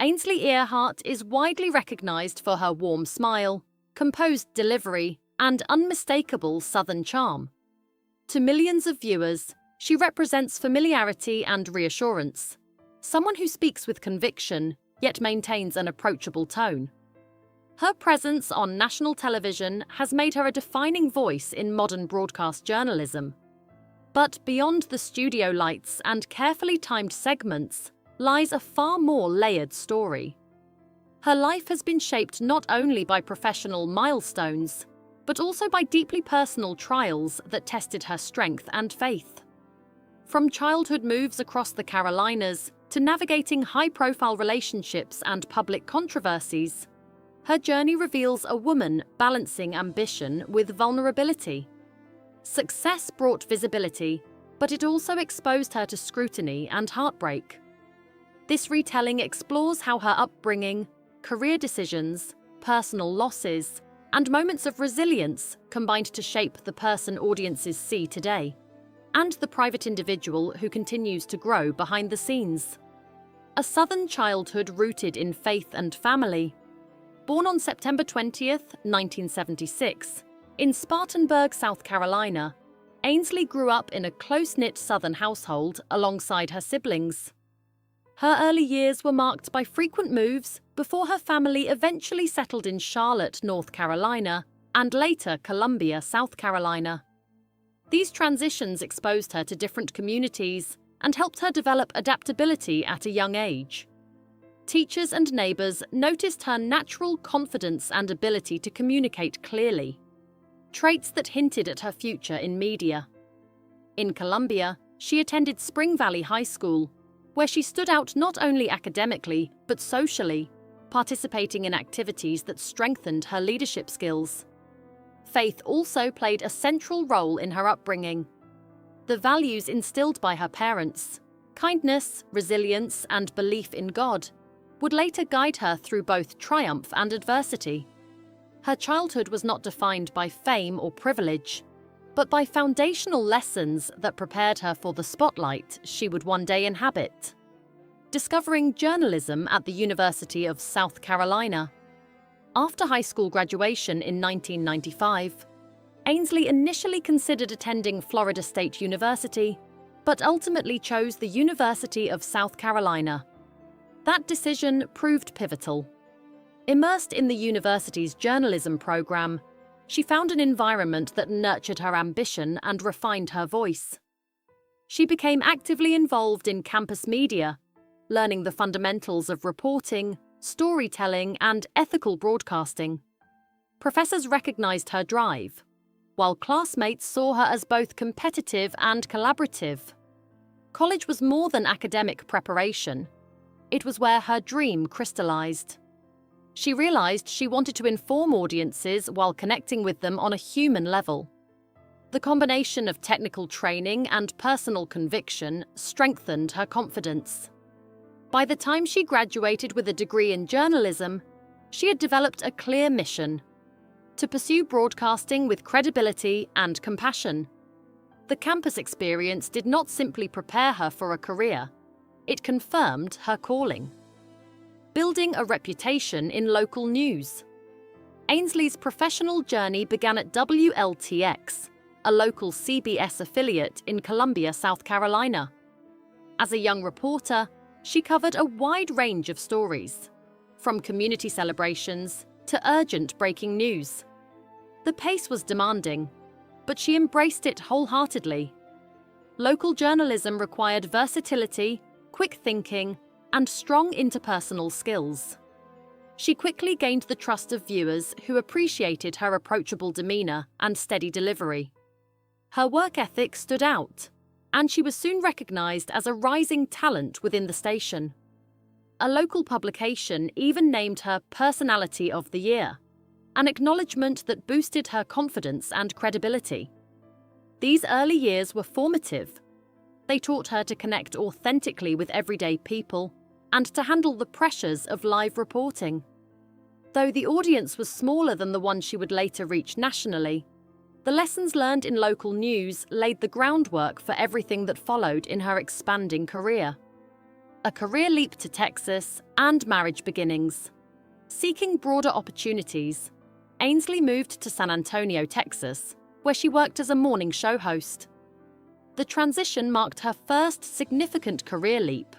Ainsley Earhart is widely recognized for her warm smile, composed delivery, and unmistakable Southern charm. To millions of viewers, she represents familiarity and reassurance, someone who speaks with conviction, yet maintains an approachable tone. Her presence on national television has made her a defining voice in modern broadcast journalism. But beyond the studio lights and carefully timed segments lies a far more layered story. Her life has been shaped not only by professional milestones, but also by deeply personal trials that tested her strength and faith. From childhood moves across the Carolinas to navigating high-profile relationships and public controversies, her journey reveals a woman balancing ambition with vulnerability. Success brought visibility, but it also exposed her to scrutiny and heartbreak. This retelling explores how her upbringing, career decisions, personal losses, and moments of resilience combined to shape the person audiences see today, and the private individual who continues to grow behind the scenes. A Southern childhood rooted in faith and family. Born on September 20th, 1976, in Spartanburg, South Carolina, Ainsley grew up in a close-knit Southern household alongside her siblings. Her early years were marked by frequent moves before her family eventually settled in Charlotte, North Carolina, and later Columbia, South Carolina. These transitions exposed her to different communities and helped her develop adaptability at a young age. Teachers and neighbors noticed her natural confidence and ability to communicate clearly, traits that hinted at her future in media. In Columbia, she attended Spring Valley High School, where she stood out not only academically but socially, participating in activities that strengthened her leadership skills. Faith also played a central role in her upbringing. The values instilled by her parents, kindness, resilience, and belief in God, would later guide her through both triumph and adversity. Her childhood was not defined by fame or privilege, but by foundational lessons that prepared her for the spotlight she would one day inhabit. Discovering journalism at the University of South Carolina. After high school graduation in 1995, Ainsley initially considered attending Florida State University, but ultimately chose the University of South Carolina. That decision proved pivotal. Immersed in the university's journalism program, she found an environment that nurtured her ambition and refined her voice. She became actively involved in campus media, learning the fundamentals of reporting, storytelling, and ethical broadcasting. Professors recognized her drive, while classmates saw her as both competitive and collaborative. College was more than academic preparation. It was where her dream crystallized. She realized she wanted to inform audiences while connecting with them on a human level. The combination of technical training and personal conviction strengthened her confidence. By the time she graduated with a degree in journalism, she had developed a clear mission: to pursue broadcasting with credibility and compassion. The campus experience did not simply prepare her for a career, it confirmed her calling. Building a reputation in local news. Ainsley's professional journey began at WLTX, a local CBS affiliate in Columbia, South Carolina. As a young reporter, she covered a wide range of stories, from community celebrations to urgent breaking news. The pace was demanding, but she embraced it wholeheartedly. Local journalism required versatility, quick thinking, and strong interpersonal skills. She quickly gained the trust of viewers who appreciated her approachable demeanor and steady delivery. Her work ethic stood out, and she was soon recognized as a rising talent within the station. A local publication even named her Personality of the Year, an acknowledgement that boosted her confidence and credibility. These early years were formative. They taught her to connect authentically with everyday people and to handle the pressures of live reporting. Though the audience was smaller than the one she would later reach nationally, the lessons learned in local news laid the groundwork for everything that followed in her expanding career. a career leap to Texas, and marriage beginnings. Seeking broader opportunities, Ainsley moved to San Antonio, Texas, where she worked as a morning show host. The transition marked her first significant career leap.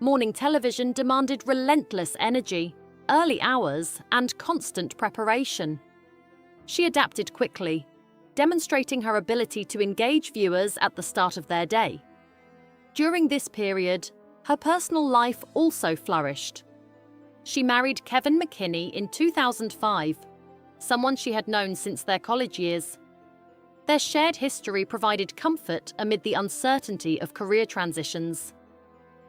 Morning television demanded relentless energy, early hours, and constant preparation. She adapted quickly, demonstrating her ability to engage viewers at the start of their day. During this period, her personal life also flourished. She married Kevin McKinney in 2005, someone she had known since their college years. Their shared history provided comfort amid the uncertainty of career transitions.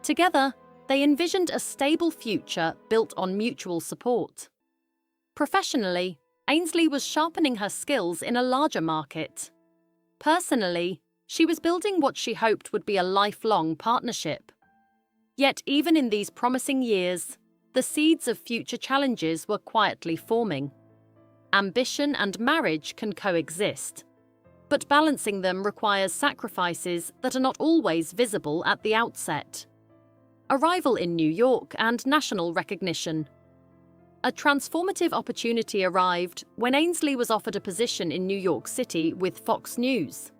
Together, they envisioned a stable future built on mutual support. Professionally, Ainsley was sharpening her skills in a larger market. Personally, she was building what she hoped would be a lifelong partnership. Yet even in these promising years, the seeds of future challenges were quietly forming. Ambition and marriage can coexist, but balancing them requires sacrifices that are not always visible at the outset. Arrival in New York and national recognition. A transformative opportunity arrived when Ainsley was offered a position in New York City with Fox News.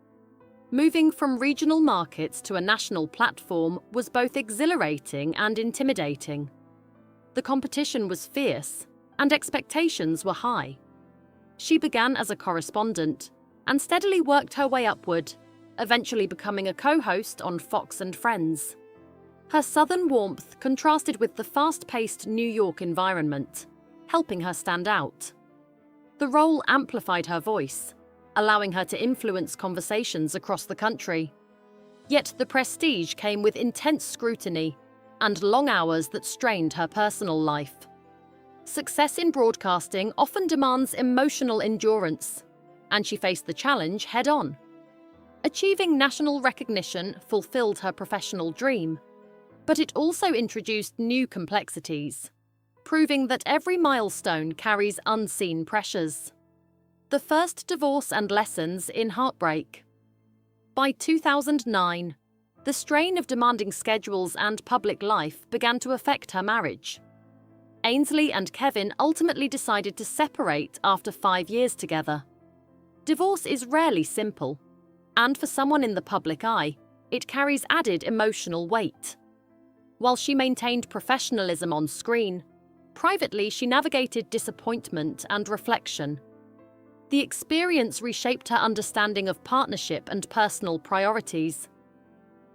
Moving from regional markets to a national platform was both exhilarating and intimidating. The competition was fierce, and expectations were high. She began as a correspondent and steadily worked her way upward, eventually becoming a co-host on Fox and Friends. Her southern warmth contrasted with the fast-paced New York environment, helping her stand out. The role amplified her voice, allowing her to influence conversations across the country. Yet the prestige came with intense scrutiny and long hours that strained her personal life. Success in broadcasting often demands emotional endurance, and she faced the challenge head-on. Achieving national recognition fulfilled her professional dream, but it also introduced new complexities, proving that every milestone carries unseen pressures. The first divorce and lessons in heartbreak. By 2009, the strain of demanding schedules and public life began to affect her marriage. Ainsley and Kevin ultimately decided to separate after 5 years together. Divorce is rarely simple, and for someone in the public eye, it carries added emotional weight. While she maintained professionalism on screen, privately she navigated disappointment and reflection. The experience reshaped her understanding of partnership and personal priorities.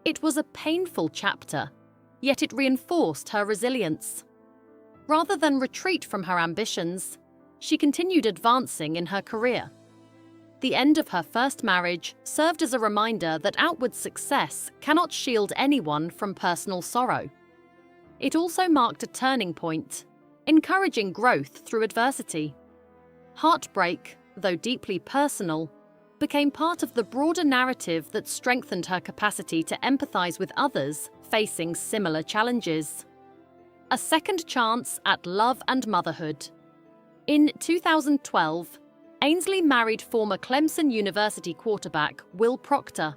It was a painful chapter, yet it reinforced her resilience. Rather than retreat from her ambitions, she continued advancing in her career. The end of her first marriage served as a reminder that outward success cannot shield anyone from personal sorrow. It also marked a turning point, encouraging growth through adversity. Heartbreak, though deeply personal, became part of the broader narrative that strengthened her capacity to empathize with others facing similar challenges. A second chance at love and motherhood. In 2012, Ainsley married former Clemson University quarterback Will Proctor.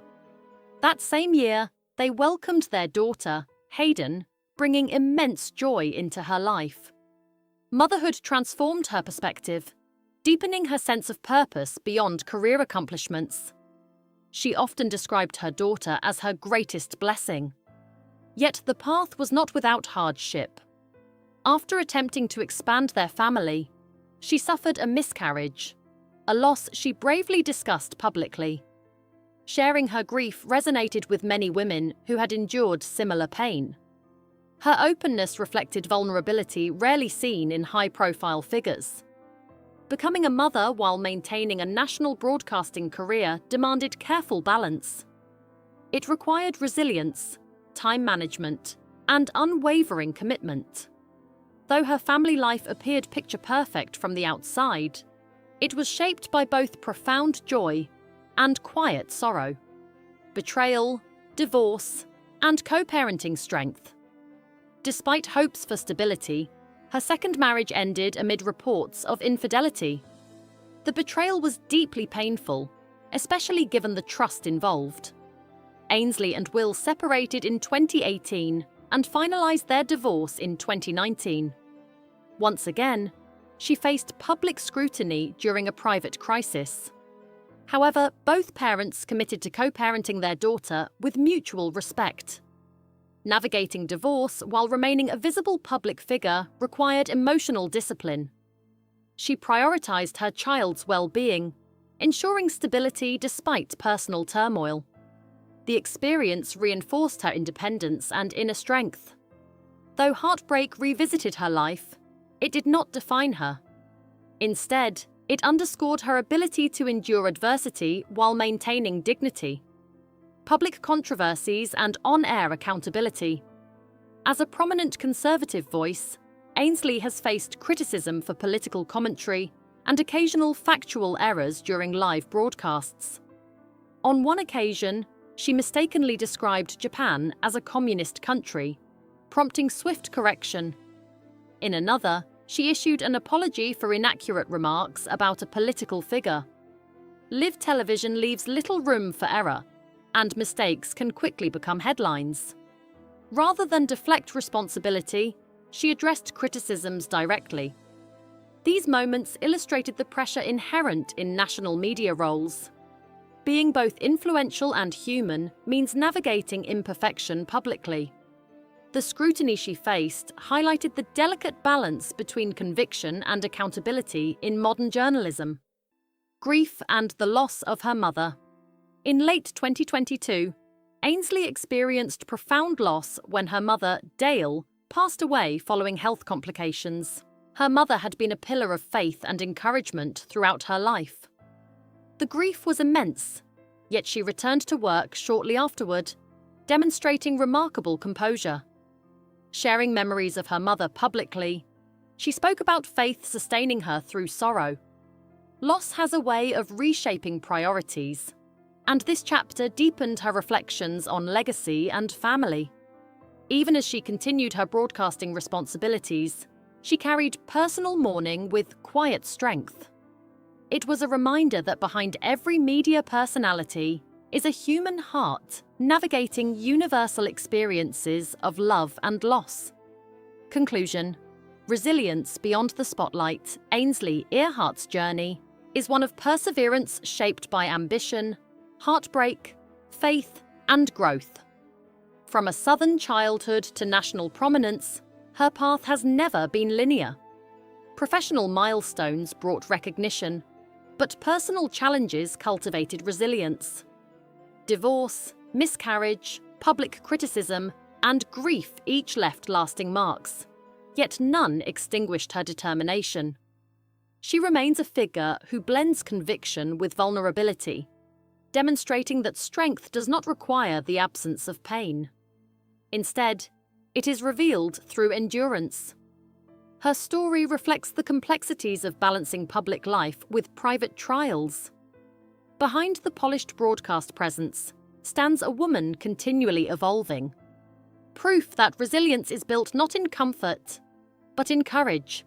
That same year, they welcomed their daughter, Hayden, bringing immense joy into her life. Motherhood transformed her perspective, deepening her sense of purpose beyond career accomplishments. She often described her daughter as her greatest blessing. Yet the path was not without hardship. After attempting to expand their family, she suffered a miscarriage, a loss she bravely discussed publicly. Sharing her grief resonated with many women who had endured similar pain. Her openness reflected vulnerability rarely seen in high-profile figures. Becoming a mother while maintaining a national broadcasting career demanded careful balance. It required resilience, time management, and unwavering commitment. Though her family life appeared picture-perfect from the outside, it was shaped by both profound joy and quiet sorrow, betrayal, divorce, and co-parenting strength. Despite hopes for stability, her second marriage ended amid reports of infidelity. The betrayal was deeply painful, especially given the trust involved. Ainsley and Will separated in 2018, and finalized their divorce in 2019. Once again, she faced public scrutiny during a private crisis. However, both parents committed to co-parenting their daughter with mutual respect. Navigating divorce while remaining a visible public figure required emotional discipline. She prioritized her child's well-being, ensuring stability despite personal turmoil. The experience reinforced her independence and inner strength. Though heartbreak revisited her life, it did not define her. Instead, it underscored her ability to endure adversity while maintaining dignity. Public controversies and on-air accountability. As a prominent conservative voice, Ainsley has faced criticism for political commentary and occasional factual errors during live broadcasts. On one occasion, she mistakenly described Japan as a communist country, prompting swift correction. In another, she issued an apology for inaccurate remarks about a political figure. Live television leaves little room for error, and mistakes can quickly become headlines. Rather than deflect responsibility, she addressed criticisms directly. These moments illustrated the pressure inherent in national media roles. Being both influential and human means navigating imperfection publicly. The scrutiny she faced highlighted the delicate balance between conviction and accountability in modern journalism. Grief and the loss of her mother. In late 2022, Ainsley experienced profound loss when her mother, Dale, passed away following health complications. Her mother had been a pillar of faith and encouragement throughout her life. The grief was immense, yet she returned to work shortly afterward, demonstrating remarkable composure. Sharing memories of her mother publicly, she spoke about faith sustaining her through sorrow. Loss has a way of reshaping priorities, and this chapter deepened her reflections on legacy and family. Even as she continued her broadcasting responsibilities, she carried personal mourning with quiet strength. It was a reminder that behind every media personality is a human heart navigating universal experiences of love and loss. Conclusion: resilience beyond the spotlight, Ainsley Earhart's journey is one of perseverance shaped by ambition, heartbreak, faith, and growth. From a Southern childhood to national prominence, her path has never been linear. Professional milestones brought recognition, but personal challenges cultivated resilience. Divorce, miscarriage, public criticism, and grief each left lasting marks, yet none extinguished her determination. She remains a figure who blends conviction with vulnerability, demonstrating that strength does not require the absence of pain. Instead, it is revealed through endurance. Her story reflects the complexities of balancing public life with private trials. Behind the polished broadcast presence stands a woman continually evolving. Proof that resilience is built not in comfort, but in courage.